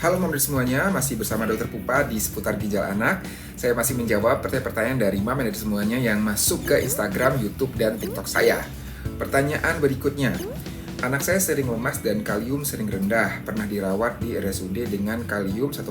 Halo semuanya, masih bersama Dokter Pupa di seputar ginjal anak. Saya masih menjawab pertanyaan-pertanyaan dari mama dan semuanya yang masuk ke Instagram, YouTube, dan TikTok saya. Pertanyaan berikutnya, anak saya sering lemas dan kalium sering rendah. Pernah dirawat di RSUD dengan kalium 1,6.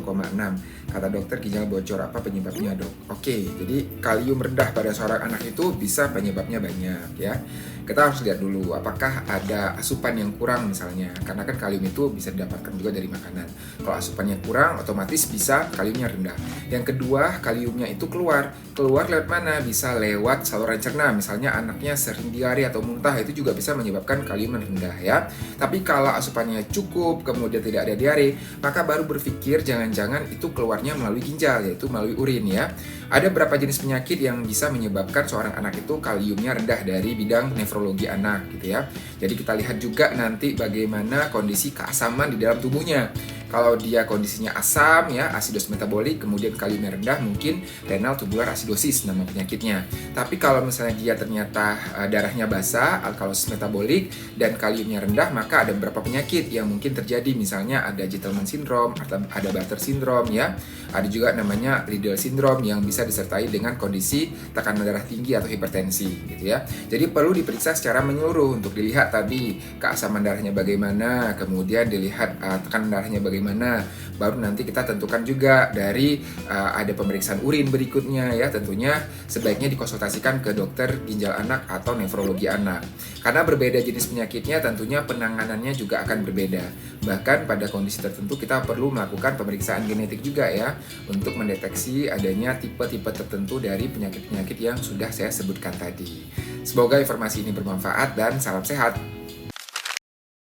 Kata dokter ginjal bocor, apa penyebabnya dok? Oke, jadi kalium rendah pada seorang anak itu bisa penyebabnya banyak ya. Kita harus lihat dulu apakah ada asupan yang kurang misalnya. Karena kan kalium itu bisa didapatkan juga dari makanan. Kalau asupannya kurang, otomatis bisa kaliumnya rendah. Yang kedua, kaliumnya itu keluar. Keluar lewat mana? Bisa lewat saluran cerna. Misalnya anaknya sering diare atau muntah, itu juga bisa menyebabkan kalium rendah ya. Tapi kalau asupannya cukup, kemudian tidak ada diare, maka baru berpikir jangan-jangan itu keluarnya melalui ginjal, yaitu melalui urin ya. Ada beberapa jenis penyakit yang bisa menyebabkan seorang anak itu kaliumnya rendah dari bidang nefrologi anak gitu ya. Jadi kita lihat juga nanti bagaimana kondisi keasaman di dalam tubuhnya. Kalau dia kondisinya asam ya, asidos metabolik, kemudian kaliumnya rendah, mungkin renal tubular acidosis nama penyakitnya. Tapi kalau misalnya dia ternyata darahnya basah, alkalosis metabolik, dan kaliumnya rendah, maka ada beberapa penyakit yang mungkin terjadi. Misalnya ada Gentleman syndrome, ada Bartter syndrome ya. Ada juga namanya Liddle syndrome yang bisa disertai dengan kondisi tekanan darah tinggi atau hipertensi gitu ya. Jadi perlu diperiksa secara menyeluruh untuk dilihat tadi keasaman darahnya bagaimana, kemudian dilihat tekanan darahnya bagaimana, baru nanti kita tentukan juga dari ada pemeriksaan urin berikutnya ya. Tentunya sebaiknya dikonsultasikan ke dokter ginjal anak atau nefrologi anak. Karena berbeda jenis penyakitnya, tentunya penanganannya juga akan berbeda. Bahkan pada kondisi tertentu kita perlu melakukan pemeriksaan genetik juga ya, untuk mendeteksi adanya tipe-tipe tertentu dari penyakit-penyakit yang sudah saya sebutkan tadi. Semoga informasi ini bermanfaat dan salam sehat.